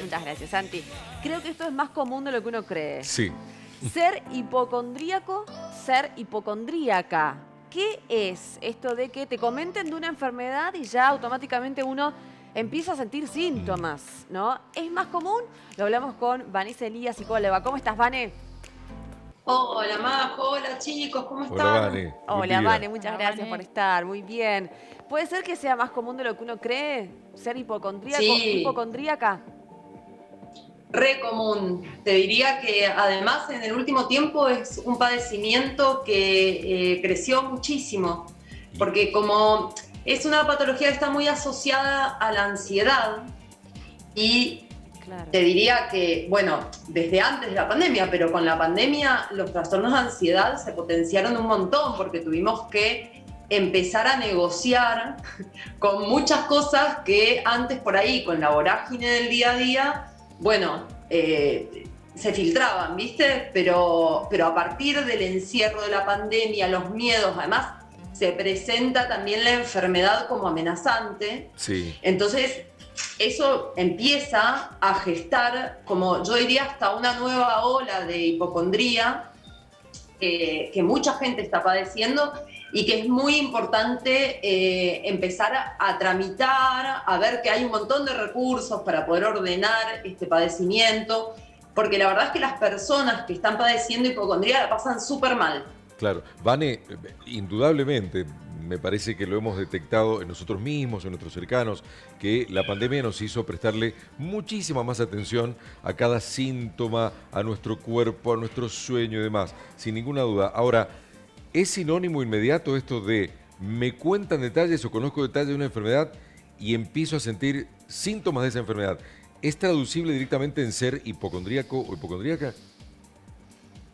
Muchas gracias, Santi. Creo que esto es más común de lo que uno cree. Sí. Ser hipocondríaco, ser hipocondríaca. ¿Qué es esto de que te comenten de una enfermedad y ya automáticamente uno empieza a sentir síntomas, ¿no? ¿Es más común? Lo hablamos con Vanessa Elías, psicóloga. ¿Cómo estás, Vane? Hola, Majo, hola chicos, ¿cómo Hola, están? Vane. Buen Hola, día. Vane, muchas Hola, gracias Vane. por estar. Muy bien. ¿Puede ser que sea más común de lo que uno cree? ¿Ser hipocondríaco, Sí, hipocondríaca? re común. Te diría que además en el último tiempo es un padecimiento que creció muchísimo, porque como es una patología que está muy asociada a la ansiedad y Claro. te diría que, bueno, desde antes de la pandemia, pero con la pandemia los trastornos de ansiedad se potenciaron un montón porque tuvimos que empezar a negociar con muchas cosas que antes por ahí, con la vorágine del día a día, bueno, se filtraban, ¿viste? Pero a partir del encierro de la pandemia, los miedos, además se presenta también la enfermedad como amenazante. Sí. Entonces, eso empieza a gestar, como yo diría, hasta una nueva ola de hipocondría que mucha gente está padeciendo y que es muy importante empezar a tramitar, a ver que hay un montón de recursos para poder ordenar este padecimiento, porque la verdad es que las personas que están padeciendo hipocondría la pasan súper mal. Claro. Vane, indudablemente, me parece que lo hemos detectado en nosotros mismos, en nuestros cercanos, que la pandemia nos hizo prestarle muchísima más atención a cada síntoma, a nuestro cuerpo, a nuestro sueño y demás, sin ninguna duda. Ahora, ¿es sinónimo inmediato esto de me cuentan detalles o conozco detalles de una enfermedad y empiezo a sentir síntomas de esa enfermedad? ¿Es traducible directamente en ser hipocondríaco o hipocondríaca?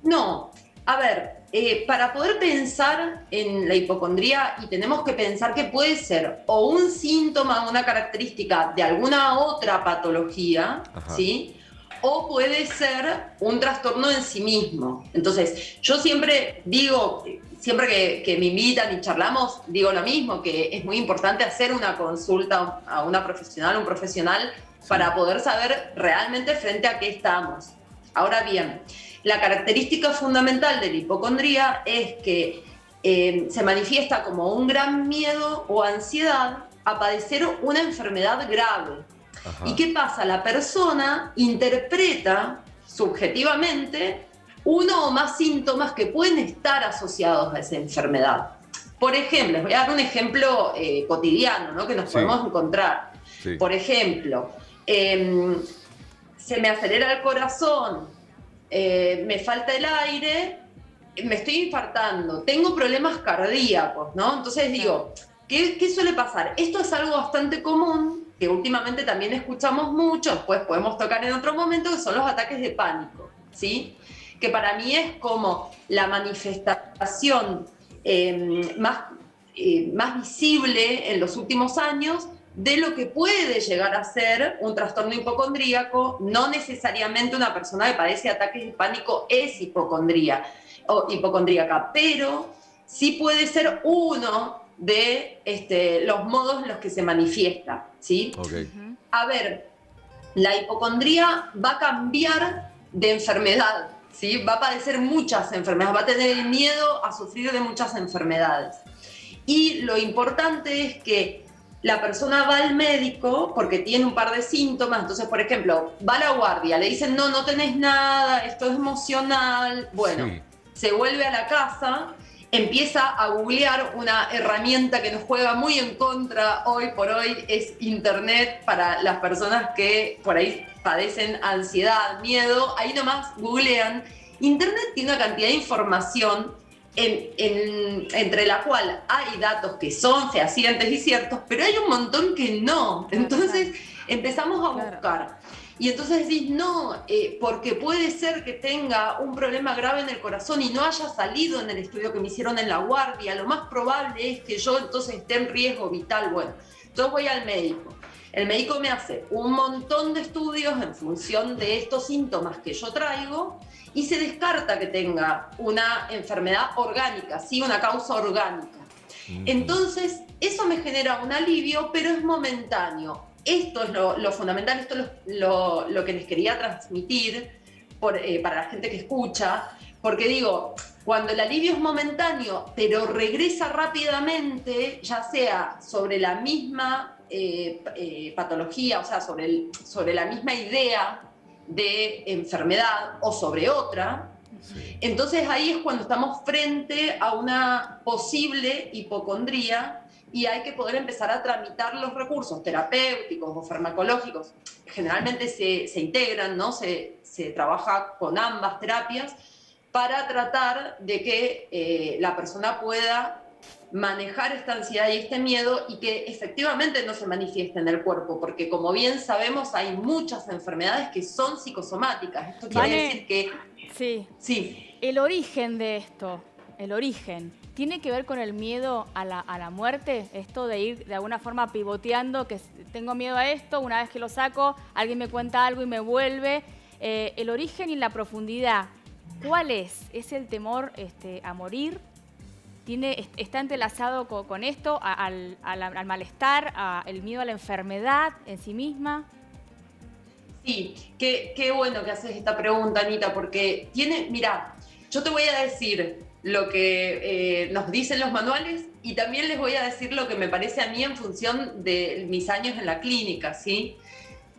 No, a ver, para poder pensar en la hipocondría y tenemos que pensar que puede ser o un síntoma, una característica de alguna otra patología, Ajá. ¿sí? O puede ser un trastorno en sí mismo. Entonces, yo siempre digo, siempre que me invitan y charlamos, digo lo mismo, que es muy importante hacer una consulta a una profesional, un profesional, para poder saber realmente frente a qué estamos. Ahora bien, la característica fundamental de la hipocondría es que se manifiesta como un gran miedo o ansiedad a padecer una enfermedad grave. Ajá. ¿Y qué pasa? La persona interpreta subjetivamente uno o más síntomas que pueden estar asociados a esa enfermedad. Por ejemplo, les voy a dar un ejemplo cotidiano, ¿no? Que nos podemos encontrar. Sí. Por ejemplo, se me acelera el corazón, me falta el aire, me estoy infartando, tengo problemas cardíacos, ¿no? Entonces digo, ¿qué suele pasar? Esto es algo bastante común, que últimamente también escuchamos mucho, después podemos tocar en otro momento, que son los ataques de pánico, ¿sí? Que para mí es como la manifestación más visible en los últimos años de lo que puede llegar a ser un trastorno hipocondríaco. No necesariamente una persona que padece ataques de pánico es hipocondríaca, pero sí puede ser uno de los modos en los que se manifiesta, ¿sí? Ok. A ver, la hipocondría va a cambiar de enfermedad, ¿sí? Va a padecer muchas enfermedades, va a tener el miedo a sufrir de muchas enfermedades. Y lo importante es que la persona va al médico porque tiene un par de síntomas, entonces, por ejemplo, va a la guardia, le dicen, no tenés nada, esto es emocional, bueno, Sí. se vuelve a la casa, empieza a googlear una herramienta que nos juega muy en contra hoy por hoy, es Internet para las personas que por ahí padecen ansiedad, miedo, ahí nomás googlean. Internet tiene una cantidad de información entre la cual hay datos que son fehacientes y ciertos, pero hay un montón que no. Entonces empezamos a buscar. Y entonces decís, no, porque puede ser que tenga un problema grave en el corazón y no haya salido en el estudio que me hicieron en la guardia. Lo más probable es que yo entonces esté en riesgo vital. Bueno, yo voy al médico. El médico me hace un montón de estudios en función de estos síntomas que yo traigo y se descarta que tenga una enfermedad orgánica, ¿sí? Una causa orgánica. Entonces, eso me genera un alivio, pero es momentáneo. esto es lo fundamental, esto es lo que les quería transmitir para la gente que escucha, porque digo, cuando el alivio es momentáneo, pero regresa rápidamente, ya sea sobre la misma patología, o sea, sobre la misma idea de enfermedad o sobre otra, sí. Entonces ahí es cuando estamos frente a una posible hipocondría y hay que poder empezar a tramitar los recursos terapéuticos o farmacológicos. Generalmente se integran, ¿no? Se trabaja con ambas terapias para tratar de que la persona pueda manejar esta ansiedad y este miedo y que efectivamente no se manifieste en el cuerpo, porque como bien sabemos hay muchas enfermedades que son psicosomáticas. Esto quiere decir que... Sí. El origen de esto, ¿tiene que ver con el miedo a la muerte? Esto de ir de alguna forma pivoteando, que tengo miedo a esto, una vez que lo saco, alguien me cuenta algo y me vuelve. El origen y la profundidad, ¿cuál es? ¿Es el temor a morir? ¿Está entrelazado con esto, al malestar, el miedo a la enfermedad en sí misma? Sí, qué bueno que haces esta pregunta, Anita, porque mirá, yo te voy a decir lo que nos dicen los manuales y también les voy a decir lo que me parece a mí en función de mis años en la clínica, ¿sí?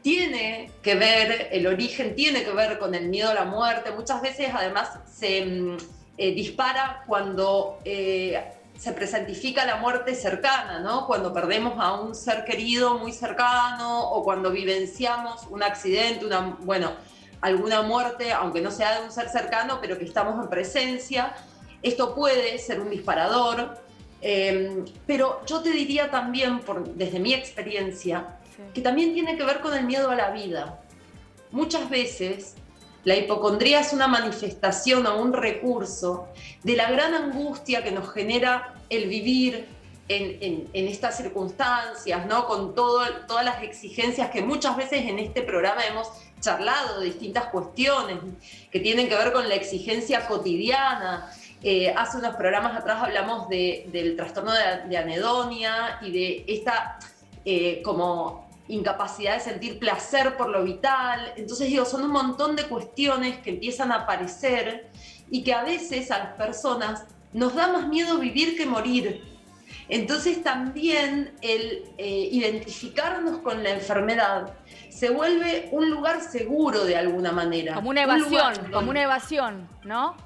Tiene que ver, el origen tiene que ver con el miedo a la muerte. Muchas veces, además, se dispara cuando se presentifica la muerte cercana, ¿no? Cuando perdemos a un ser querido muy cercano o cuando vivenciamos un accidente, alguna muerte, aunque no sea de un ser cercano, pero que estamos en presencia. Esto puede ser un disparador, pero yo te diría también, desde mi experiencia, que también tiene que ver con el miedo a la vida. Muchas veces la hipocondría es una manifestación o un recurso de la gran angustia que nos genera el vivir en estas circunstancias, ¿no? Con todas las exigencias que muchas veces en este programa hemos charlado de distintas cuestiones que tienen que ver con la exigencia cotidiana. Hace unos programas atrás hablamos del trastorno de anedonia y de esta como incapacidad de sentir placer por lo vital. Entonces digo, son un montón de cuestiones que empiezan a aparecer y que a veces a las personas nos da más miedo vivir que morir. Entonces también el identificarnos con la enfermedad se vuelve un lugar seguro de alguna manera. Como una evasión, ¿no?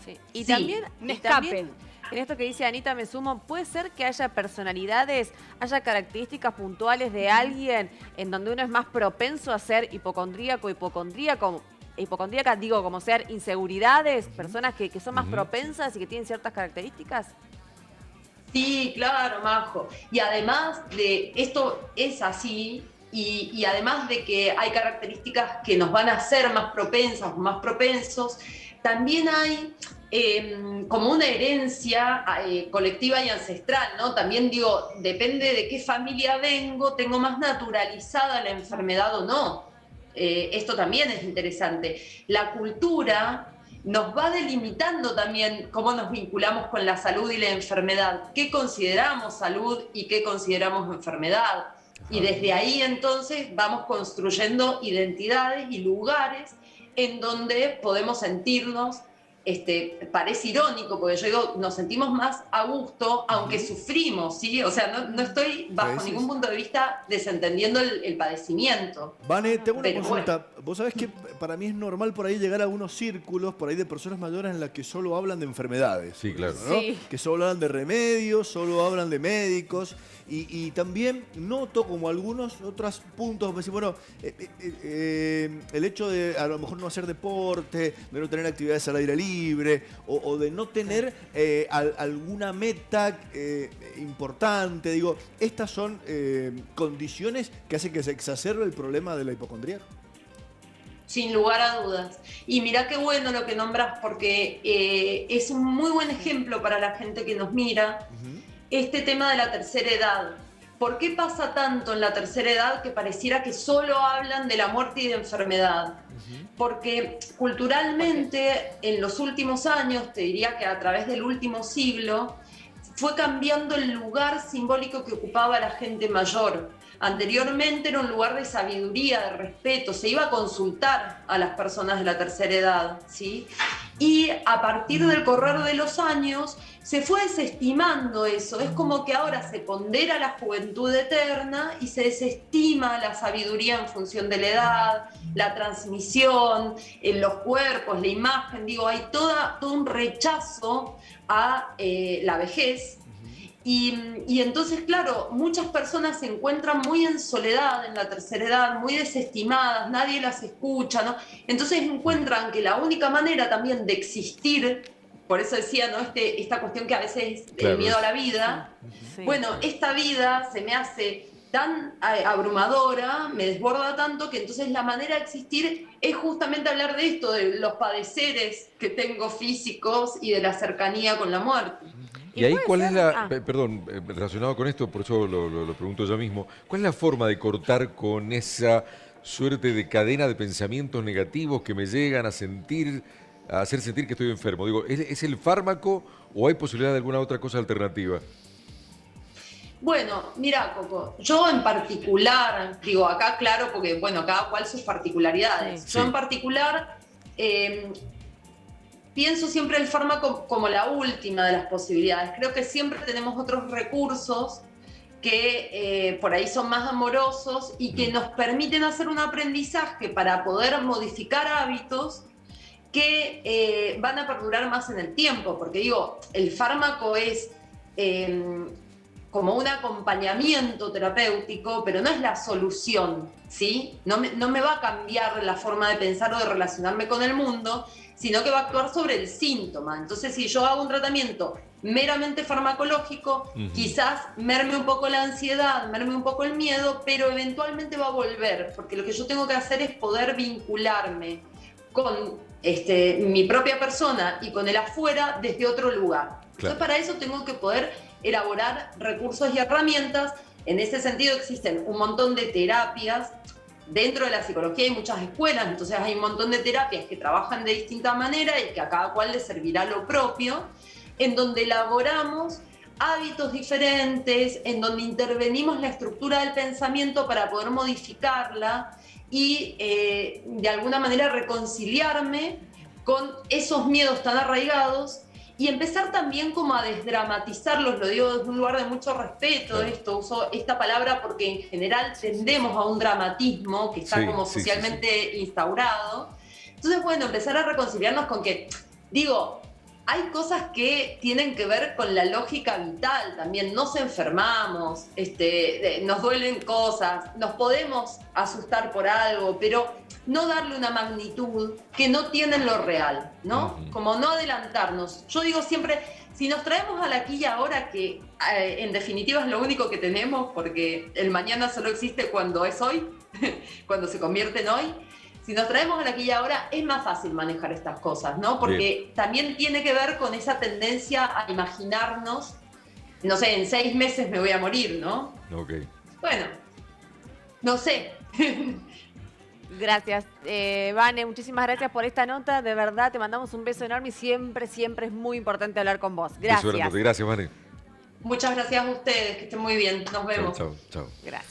Sí. Y también un escape. En esto que dice Anita me sumo, ¿puede ser que haya personalidades, haya características puntuales de alguien en donde uno es más propenso a ser hipocondríaca, digo, como ser inseguridades, personas que son más propensas y que tienen ciertas características? Sí, claro, Majo. Y además de esto es así, y además de que hay características que nos van a hacer más propensas, más propensos, también hay como una herencia colectiva y ancestral, ¿no? También digo, depende de qué familia vengo, tengo más naturalizada la enfermedad o no. Esto también es interesante. La cultura nos va delimitando también cómo nos vinculamos con la salud y la enfermedad, qué consideramos salud y qué consideramos enfermedad. Y desde ahí entonces vamos construyendo identidades y lugares en donde podemos sentirnos, parece irónico, porque yo digo, nos sentimos más a gusto, aunque sufrimos, ¿sí? O sea, no estoy bajo ningún punto de vista desentendiendo el padecimiento. Vane, tengo una consulta. Vos sabés que para mí es normal por ahí llegar a unos círculos, por ahí de personas mayores en las que solo hablan de enfermedades. Sí, claro. ¿no? Sí. Que solo hablan de remedios, solo hablan de médicos. Y también noto como algunos otros puntos, bueno, el hecho de a lo mejor no hacer deporte, de no tener actividades al aire libre, o de no tener alguna meta importante. Digo, estas son condiciones que hacen que se exacerbe el problema de la hipocondría. Sin lugar a dudas. Y mirá qué bueno lo que nombras, porque es un muy buen ejemplo para la gente que nos mira. Este tema de la tercera edad. ¿Por qué pasa tanto en la tercera edad que pareciera que solo hablan de la muerte y de enfermedad? Porque culturalmente en los últimos años, te diría que a través del último siglo, fue cambiando el lugar simbólico que ocupaba la gente mayor. Anteriormente era un lugar de sabiduría, de respeto, se iba a consultar a las personas de la tercera edad, ¿sí? Y a partir del correr de los años se fue desestimando eso. Es como que ahora se pondera la juventud eterna y se desestima la sabiduría en función de la edad, la transmisión, los cuerpos, la imagen. Digo, hay todo un rechazo a la vejez. Y entonces, claro, muchas personas se encuentran muy en soledad en la tercera edad, muy desestimadas, nadie las escucha, ¿no? Entonces encuentran que la única manera también de existir, por eso decía, ¿no? Esta cuestión que a veces es el miedo a la vida, Sí. bueno, esta vida se me hace tan abrumadora, me desborda tanto, que entonces la manera de existir es justamente hablar de esto, de los padeceres que tengo físicos y de la cercanía con la muerte. Y ahí, puede ¿cuál es ser? la, perdón, relacionado con esto, por eso lo pregunto yo mismo, ¿cuál es la forma de cortar con esa suerte de cadena de pensamientos negativos que me llegan a hacer sentir que estoy enfermo? Digo, ¿es el fármaco o hay posibilidad de alguna otra cosa alternativa? Bueno, mira, Coco, yo en particular, digo acá claro, porque bueno, cada cual sus particularidades. Sí. Yo en particular pienso siempre el fármaco como la última de las posibilidades. Creo que siempre tenemos otros recursos que por ahí son más amorosos y que nos permiten hacer un aprendizaje para poder modificar hábitos que van a perdurar más en el tiempo. Porque digo, el fármaco es como un acompañamiento terapéutico, pero no es la solución, ¿sí? No me va a cambiar la forma de pensar o de relacionarme con el mundo, sino que va a actuar sobre el síntoma. Entonces, si yo hago un tratamiento meramente farmacológico, quizás merme un poco la ansiedad, merme un poco el miedo, pero eventualmente va a volver, porque lo que yo tengo que hacer es poder vincularme con mi propia persona y con el afuera desde otro lugar. Entonces, para eso tengo que poder elaborar recursos y herramientas. En ese sentido existen un montón de terapias. Dentro de la psicología hay muchas escuelas, entonces hay un montón de terapias que trabajan de distinta manera y que a cada cual le servirá lo propio, en donde elaboramos hábitos diferentes, en donde intervenimos la estructura del pensamiento para poder modificarla y de alguna manera reconciliarme con esos miedos tan arraigados y empezar también como a desdramatizarlos. Lo digo desde un lugar de mucho respeto, uso esta palabra porque en general tendemos a un dramatismo que está como socialmente instaurado. Entonces, bueno, empezar a reconciliarnos con que, digo, hay cosas que tienen que ver con la lógica vital también. Nos enfermamos, nos duelen cosas, nos podemos asustar por algo, pero no darle una magnitud que no tiene en lo real, ¿no? Como no adelantarnos. Yo digo siempre, si nos traemos al aquí y ahora, que en definitiva es lo único que tenemos, porque el mañana solo existe cuando es hoy, cuando se convierte en hoy. Si nos traemos al aquí y ahora, es más fácil manejar estas cosas, ¿no? Porque también tiene que ver con esa tendencia a imaginarnos, no sé, en 6 meses me voy a morir, ¿no? Ok. Bueno, no sé. Gracias, Vane, muchísimas gracias por esta nota. De verdad, te mandamos un beso enorme y siempre, siempre es muy importante hablar con vos. Gracias. Gracias, Vane. Muchas gracias a ustedes, que estén muy bien. Nos vemos. Chao, chao. Gracias.